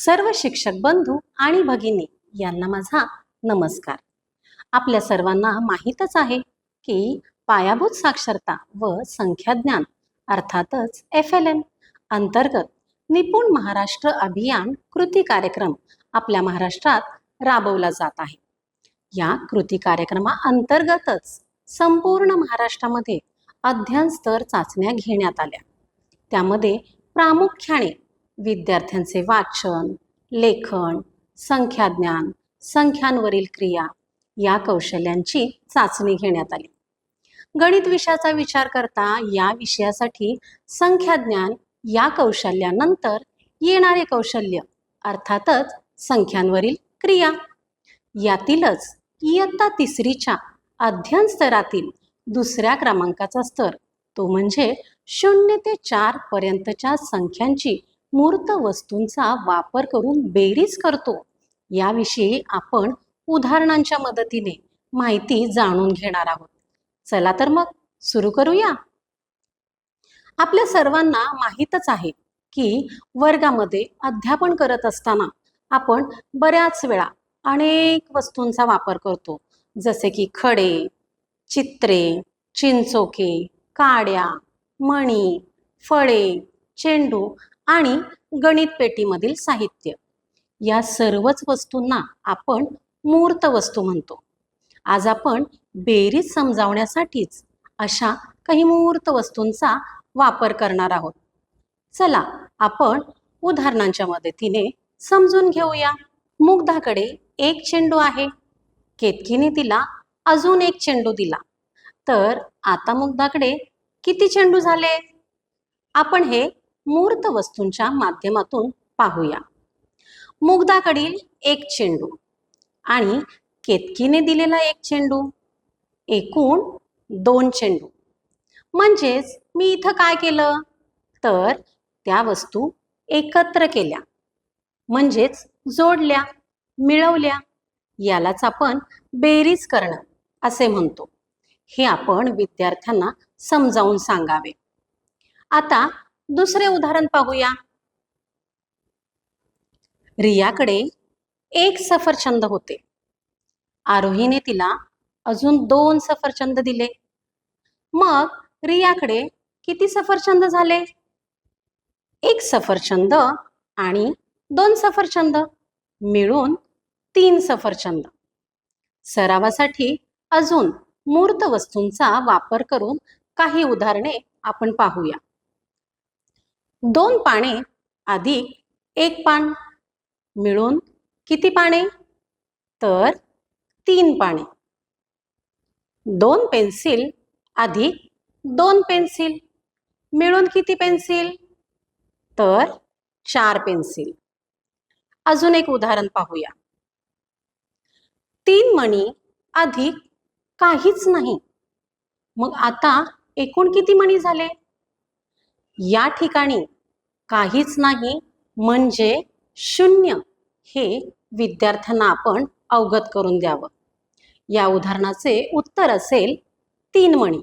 सर्व शिक्षक बंधू आणि भगिनी यांना माझा नमस्कार। आपल्या सर्वांना माहीतच आहे की पायाभूत साक्षरता व संख्याज्ञान अर्थातच FLN अंतर्गत निपुण महाराष्ट्र अभियान कृती कार्यक्रम आपल्या महाराष्ट्रात राबवला जात आहे। या कृती कार्यक्रमाअंतर्गतच संपूर्ण महाराष्ट्रामध्ये अध्ययन स्तर चाचण्या घेण्यात आल्या। त्यामध्ये प्रामुख्याने विद्यार्थ्यांचे वाचन, लेखन, संख्याज्ञान, संख्यांवरील क्रिया या कौशल्यांची चाचणी घेण्यात आली। गणित विषयाचा विचार करता या विषयासाठी संख्याज्ञान या कौशल्यानंतर येणारे कौशल्य अर्थातच संख्यांवरील क्रिया यातीलच इयत्ता तिसरीच्या अध्ययन स्तरातील दुसऱ्या क्रमांकाचा स्तर तो म्हणजे 0 ते 4 पर्यंतच्या संख्यांची मूर्त वस्तूंचा वापर करून बेरीज करतो। याविषयी आपण उदाहरणांच्या मदतीने माहिती जाणून घेणार आहोत। चला तर मग सुरू करूया। आपल्या सर्वांना माहीतच आहे की वर्गामध्ये अध्यापन करत असताना आपण बऱ्याच वेळा अनेक वस्तूंचा वापर करतो, जसे की खडे, चित्रे, चिंचोके, काड्या, मणी, फळे, चेंडू आणि गणित पेटीमधील साहित्य या सर्वच वस्तूंना आपण मूर्त वस्तू म्हणतो। आज आपण बेरीज समजावण्यासाठीच अशा काही मूर्त वस्तूंचा वापर करणार आहोत। चला आपण उदाहरणांच्या मदतीने समजून घेऊया। मुग्धाकडे एक चेंडू आहे, केतकीने तिला अजून एक चेंडू दिला, तर आता मुग्धाकडे किती चेंडू झाले? आपण हे मूर्त वस्तूंच्या माध्यमातून पाहूया। मुग्धाकडील एक चेंडू आणि केतकीने दिलेला एक चेंडू, एकूण 2 चेंडू। म्हणजेच मी इथं काय केलं तर त्या वस्तू एकत्र केल्या, म्हणजेच जोडल्या, मिळवल्या। यालाच आपण बेरीज करणं असे म्हणतो। हे आपण विद्यार्थ्यांना समजावून सांगावे। आता दुसरे उदाहरण पाहूया। रियाकडे एक सफरचंद होते, आरोहीने तिला अजून 2 सफरचंद दिले। मग रियाकडे किती सफरचंद झाले? 1 सफरचंद आणि 2 सफरचंद मिळून 3 सफरचंद। सरावासाठी अजून मूर्त वस्तूंचा वापर करून काही उदाहरणे आपण पाहूया। 2 पाने अधिक 1 पान मिळून किती पाने? तर 3 पाने। 2 पेन्सिल अधिक 2 पेन्सिल मिळून किती पेन्सिल? तर 4 पेन्सिल। अजून एक उदाहरण पाहूया। 3 मणी अधिक काहीच नाही, मग आता एकूण किती मणी झाले? या ठिकाणी काहीच नाही म्हणजे 0 हे विद्यार्थ्यांना आपण अवगत करून द्यावं। या उदाहरणाचे उत्तर असेल 3 मणी।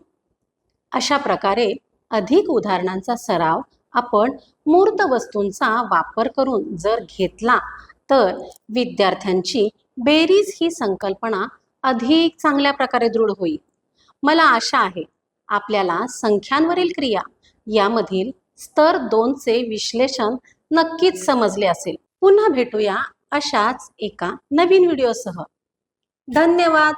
अशा प्रकारे अधिक उदाहरणांचा सराव आपण मूर्त वस्तूंचा वापर करून जर घेतला तर विद्यार्थ्यांची बेरीज ही संकल्पना अधिक चांगल्या प्रकारे दृढ होईल। मला आशा आहे आपल्याला संख्यांवरील क्रिया यामधील स्तर 2 चे विश्लेषण नक्कीच समजले असेल। पुन्हा भेटूया अशाच एका नवीन व्हिडिओसह। धन्यवाद।